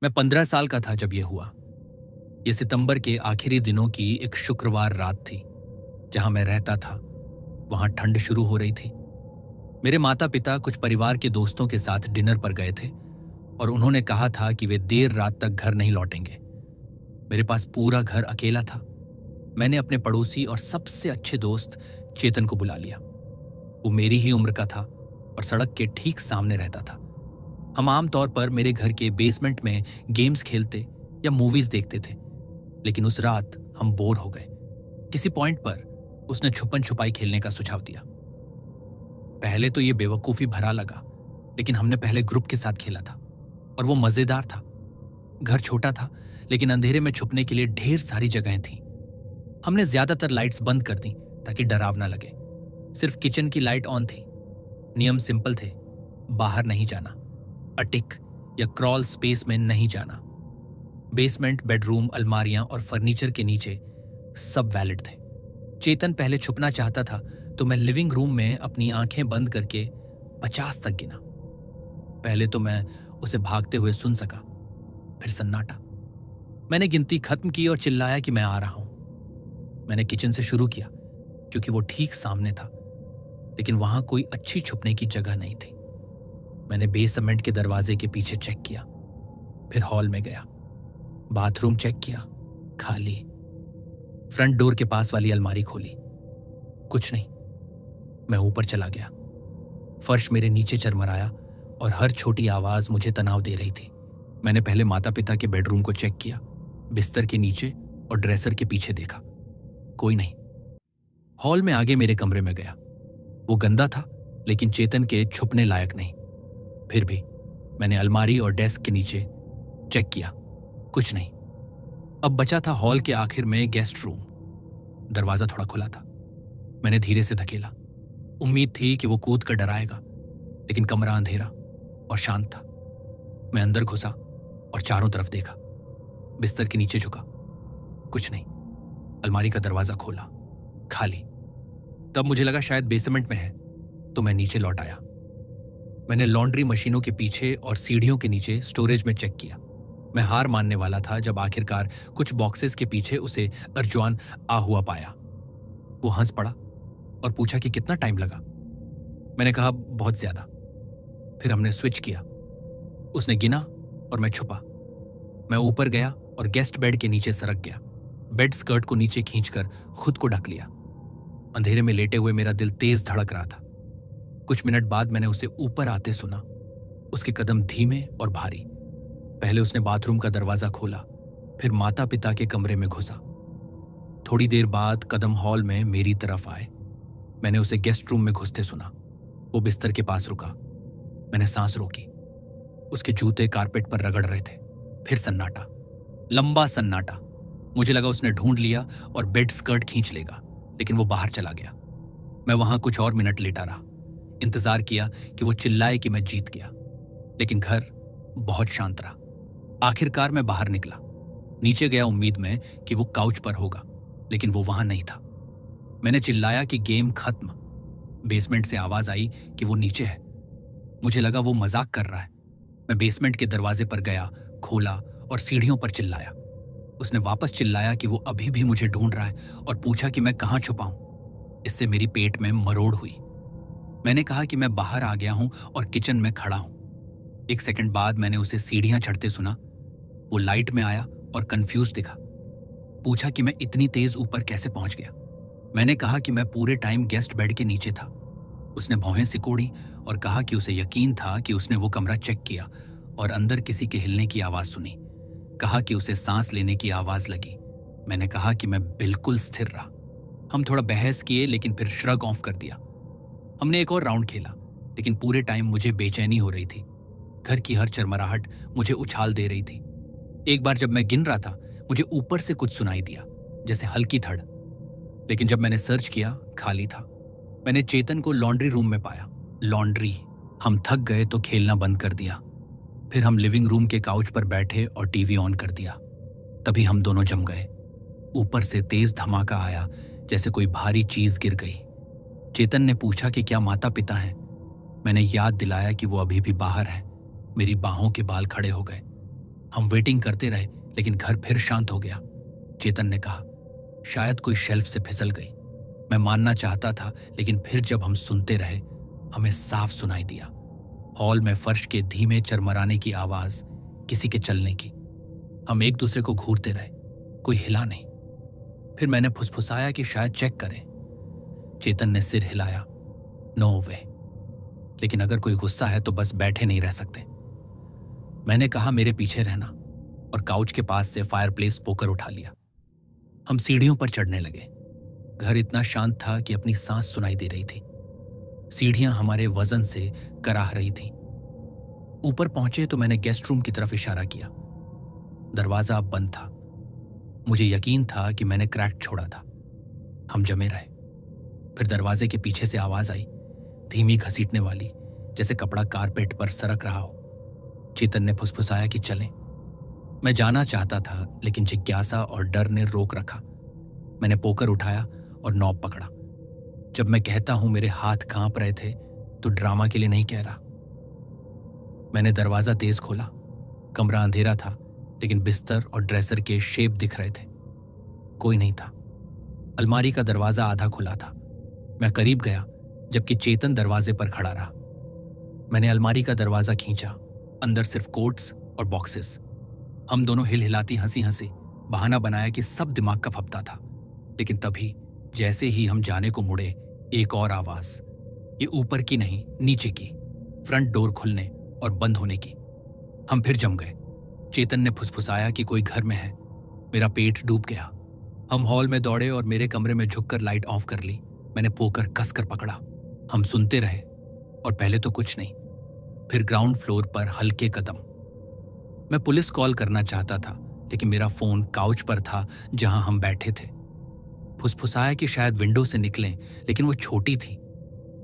मैं 15 साल का था जब यह हुआ। ये सितंबर के आखिरी दिनों की एक शुक्रवार रात थी। जहां मैं रहता था वहां ठंड शुरू हो रही थी। मेरे माता पिता कुछ परिवार के दोस्तों के साथ डिनर पर गए थे और उन्होंने कहा था कि वे देर रात तक घर नहीं लौटेंगे। मेरे पास पूरा घर अकेला था। मैंने अपने पड़ोसी और सबसे अच्छे दोस्त चेतन को बुला लिया। वो मेरी ही उम्र का था और सड़क के ठीक सामने रहता था। हम आमतौर पर मेरे घर के बेसमेंट में गेम्स खेलते या मूवीज देखते थे, लेकिन उस रात हम बोर हो गए। किसी पॉइंट पर उसने छुपन छुपाई खेलने का सुझाव दिया। पहले तो ये बेवकूफी भरा लगा, लेकिन हमने पहले ग्रुप के साथ खेला था और वो मजेदार था। घर छोटा था, लेकिन अंधेरे में छुपने के लिए ढेर सारी जगहें थीं। हमने ज्यादातर लाइट्स बंद कर दी ताकि डरावना लगे। सिर्फ किचन की लाइट ऑन थी। नियम सिंपल थे, बाहर नहीं जाना, अटिक या क्रॉल स्पेस में नहीं जाना। बेसमेंट, बेडरूम, अलमारियां और फर्नीचर के नीचे सब वैलिड थे। चेतन पहले छुपना चाहता था तो मैं लिविंग रूम में अपनी आंखें बंद करके 50 तक गिना। पहले तो मैं उसे भागते हुए सुन सका, फिर सन्नाटा। मैंने गिनती खत्म की और चिल्लाया कि मैं आ रहा हूं। मैंने किचन से शुरू किया क्योंकि वो ठीक सामने था, लेकिन वहां कोई अच्छी छुपने की जगह नहीं थी। मैंने बेसमेंट के दरवाजे के पीछे चेक किया, फिर हॉल में गया, बाथरूम चेक किया, खाली। फ्रंट डोर के पास वाली अलमारी खोली, कुछ नहीं। मैं ऊपर चला गया। फर्श मेरे नीचे चरमराया और हर छोटी आवाज मुझे तनाव दे रही थी। मैंने पहले माता पिता के बेडरूम को चेक किया, बिस्तर के नीचे और ड्रेसर के पीछे देखा, कोई नहीं। हॉल में आगे मेरे कमरे में गया। वो गंदा था, लेकिन चेतन के छुपने लायक नहीं। फिर भी मैंने अलमारी और डेस्क के नीचे चेक किया, कुछ नहीं। अब बचा था हॉल के आखिर में गेस्ट रूम। दरवाजा थोड़ा खुला था। मैंने धीरे से धकेला। उम्मीद थी कि वो कूद कर डराएगा, लेकिन कमरा अंधेरा और शांत था। मैं अंदर घुसा और चारों तरफ देखा। बिस्तर के नीचे झुका, कुछ नहीं। अलमारी का दरवाजा खोला, खाली। तब मुझे लगा शायद बेसमेंट में है, तो मैं नीचे लौट आया। मैंने लॉन्ड्री मशीनों के पीछे और सीढ़ियों के नीचे स्टोरेज में चेक किया। मैं हार मानने वाला था जब आखिरकार कुछ बॉक्सेस के पीछे उसे अर्जुआन आ हुआ पाया। वो हंस पड़ा और पूछा कि कितना टाइम लगा। मैंने कहा बहुत ज्यादा। फिर हमने स्विच किया। उसने गिना और मैं छुपा। मैं ऊपर गया और गेस्ट बेड के नीचे सरक गया। बेड स्कर्ट को नीचे खींचकर खुद को ढक लिया। अंधेरे में लेटे हुए मेरा दिल तेज धड़क रहा था। कुछ मिनट बाद मैंने उसे ऊपर आते सुना। उसके कदम धीमे और भारी। पहले उसने बाथरूम का दरवाजा खोला, फिर माता पिता के कमरे में घुसा। थोड़ी देर बाद कदम हॉल में मेरी तरफ आए। मैंने उसे गेस्ट रूम में घुसते सुना। वो बिस्तर के पास रुका। मैंने सांस रोकी। उसके जूते कारपेट पर रगड़ रहे थे। फिर सन्नाटा, लंबा सन्नाटा। मुझे लगा उसने ढूंढ लिया और बेड स्कर्ट खींच लेगा, लेकिन वो बाहर चला गया। मैं वहां कुछ और मिनट लेटा रहा, इंतजार किया कि वो चिल्लाए कि मैं जीत गया, लेकिन घर बहुत शांत रहा। आखिरकार मैं बाहर निकला, नीचे गया उम्मीद में कि वो काउच पर होगा, लेकिन वो वहां नहीं था। मैंने चिल्लाया कि गेम खत्म। बेसमेंट से आवाज आई कि वो नीचे है। मुझे लगा वो मजाक कर रहा है। मैं बेसमेंट के दरवाजे पर गया, खोला और सीढ़ियों पर चिल्लाया। उसने वापस चिल्लाया कि वो अभी भी मुझे ढूंढ रहा है और पूछा कि मैं कहाँ छुपा हूं। इससे मेरी पेट में मरोड़ हुई। मैंने कहा कि मैं बाहर आ गया हूं और किचन में खड़ा हूं। 1 सेकंड बाद मैंने उसे सीढ़ियां चढ़ते सुना। वो लाइट में आया और कंफ्यूज दिखा। पूछा कि मैं इतनी तेज ऊपर कैसे पहुंच गया। मैंने कहा कि मैं पूरे टाइम गेस्ट बेड के नीचे था। उसने भौहें सिकोड़ी और कहा कि उसे यकीन था कि उसने वो कमरा चेक किया और अंदर किसी के हिलने की आवाज सुनी। कहा कि उसे सांस लेने की आवाज लगी। मैंने कहा कि मैं बिल्कुल स्थिर रहा। हम थोड़ा बहस किए, लेकिन फिर श्रग ऑफ कर दिया। हमने एक और राउंड खेला, लेकिन पूरे टाइम मुझे बेचैनी हो रही थी। घर की हर चरमराहट मुझे उछाल दे रही थी। एक बार जब मैं गिन रहा था, मुझे ऊपर से कुछ सुनाई दिया, जैसे हल्की धड़। लेकिन जब मैंने सर्च किया, खाली था। मैंने चेतन को लॉन्ड्री रूम में पाया। लॉन्ड्री। हम थक गए तो खेलना बंद कर दिया। फिर हम लिविंग रूम के काउच पर बैठे और टीवी ऑन कर दिया। तभी हम दोनों जम गए। ऊपर से तेज धमाका आया, जैसे कोई भारी चीज गिर गई। चेतन ने पूछा कि क्या माता पिता हैं। मैंने याद दिलाया कि वो अभी भी बाहर हैं। मेरी बाहों के बाल खड़े हो गए। हम वेटिंग करते रहे, लेकिन घर फिर शांत हो गया। चेतन ने कहा, शायद कोई शेल्फ से फिसल गई। मैं मानना चाहता था, लेकिन फिर जब हम सुनते रहे, हमें साफ सुनाई दिया। हॉल में फर्श के धीमे चरमराने की आवाज, किसी के चलने की। हम एक दूसरे को घूरते रहे, कोई हिला नहीं। फिर मैंने फुसफुसाया कि शायद चेक करें। चेतन ने सिर हिलाया, नो वे, लेकिन अगर कोई गुस्सा है तो बस बैठे नहीं रह सकते। मैंने कहा, मेरे पीछे रहना, और काउच के पास से फायरप्लेस पोकर उठा लिया। हम सीढ़ियों पर चढ़ने लगे। घर इतना शांत था कि अपनी सांस सुनाई दे रही थी। सीढ़ियां हमारे वजन से कराह रही थीं। ऊपर पहुंचे तो मैंने गेस्ट रूम की तरफ इशारा किया। दरवाजा अब बंद था। मुझे यकीन था कि मैंने क्रैक छोड़ा था। हम जमे रहे। फिर दरवाजे के पीछे से आवाज आई, धीमी घसीटने वाली, जैसे कपड़ा कारपेट पर सरक रहा हो। चेतन ने फुसफुसाया कि चलें। मैं जाना चाहता था, लेकिन जिज्ञासा और डर ने रोक रखा। मैंने पोकर उठाया और नॉब पकड़ा। जब मैं कहता हूं मेरे हाथ कांप रहे थे, तो ड्रामा के लिए नहीं कह रहा। मैंने दरवाजा तेज खोला। कमरा अंधेरा था, लेकिन बिस्तर और ड्रेसर के शेप दिख रहे थे। कोई नहीं था। अलमारी का दरवाजा आधा खुला था। मैं करीब गया, जबकि चेतन दरवाजे पर खड़ा रहा। मैंने अलमारी का दरवाजा खींचा। अंदर सिर्फ कोट्स और बॉक्सेस। हम दोनों हिल हिलाती हंसी हंसी बहाना बनाया कि सब दिमाग का फपता था। लेकिन तभी, जैसे ही हम जाने को मुड़े, एक और आवाज, ये ऊपर की नहीं, नीचे की, फ्रंट डोर खुलने और बंद होने की। हम फिर जम गए। चेतन ने फुसफुसाया कि कोई घर में है। मेरा पेट डूब गया। हम हॉल में दौड़े और मेरे कमरे में झुककर लाइट ऑफ कर ली। मैंने पोकर कसकर पकड़ा। हम सुनते रहे, और पहले तो कुछ नहीं, फिर ग्राउंड फ्लोर पर हल्के कदम। मैं पुलिस कॉल करना चाहता था, लेकिन मेरा फोन काउच पर था जहां हम बैठे थे। फुसफुसाया कि शायद विंडो से निकलें, लेकिन वो छोटी थी।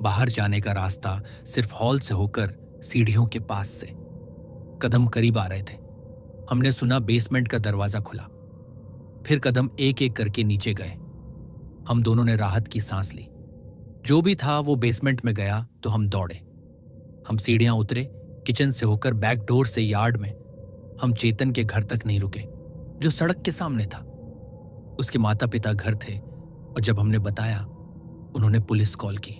बाहर जाने का रास्ता सिर्फ हॉल से होकर सीढ़ियों के पास से। कदम करीब आ रहे थे। हमने सुना बेसमेंट का दरवाजा खुला। फिर कदम एक एक करके नीचे गए। हम दोनों ने राहत की सांस ली। जो भी था वो बेसमेंट में गया तो हम दौड़े। हम सीढ़ियां उतरे, किचन से होकर बैक डोर से यार्ड में। हम चेतन के घर तक नहीं रुके, जो सड़क के सामने था। उसके माता पिता घर थे, और जब हमने बताया, उन्होंने पुलिस कॉल की।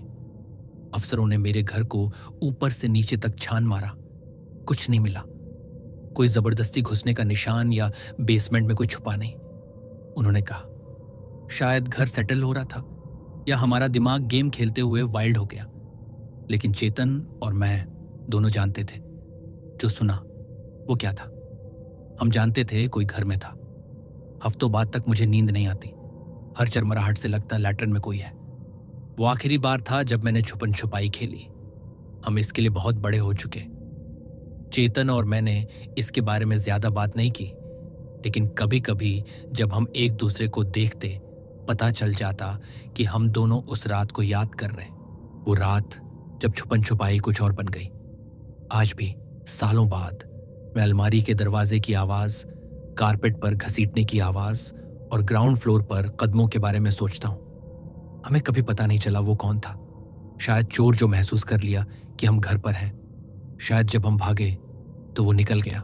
अफसरों ने मेरे घर को ऊपर से नीचे तक छान मारा। कुछ नहीं मिला। कोई जबरदस्ती घुसने का निशान या बेसमेंट में कोई छुपा नहीं। उन्होंने कहा, शायद घर सेटल हो रहा था, या हमारा दिमाग गेम खेलते हुए वाइल्ड हो गया। लेकिन चेतन और मैं दोनों जानते थे। जो सुना वो क्या था? हम जानते थे कोई घर में था। हफ्तों बाद तक मुझे नींद नहीं आती। हर चरमराहट से लगता लैट्रिन में कोई है। वो आखिरी बार था जब मैंने छुपन छुपाई खेली। हम इसके लिए बहुत बड़े हो चुके। चेतन और मैंने इसके बारे में ज्यादा बात नहीं की, लेकिन कभी कभी जब हम एक दूसरे को देखते, पता चल जाता कि हम दोनों उस रात को याद कर रहे। वो रात जब छुपन छुपाई कुछ और बन गई। आज भी, सालों बाद, मैं अलमारी के दरवाजे की आवाज, कारपेट पर घसीटने की आवाज और ग्राउंड फ्लोर पर कदमों के बारे में सोचता हूं। हमें कभी पता नहीं चला वो कौन था। शायद चोर जो महसूस कर लिया कि हम घर पर हैं। शायद जब हम भागे तो वो निकल गया।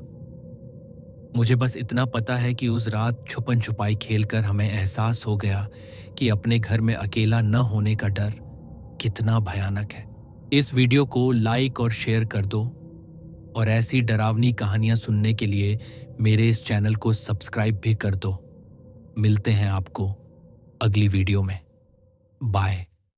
मुझे बस इतना पता है कि उस रात छुपन छुपाई खेलकर हमें एहसास हो गया कि अपने घर में अकेला न होने का डर कितना भयानक है। इस वीडियो को लाइक और शेयर कर दो, और ऐसी डरावनी कहानियां सुनने के लिए मेरे इस चैनल को सब्सक्राइब भी कर दो। मिलते हैं आपको अगली वीडियो में। बाय।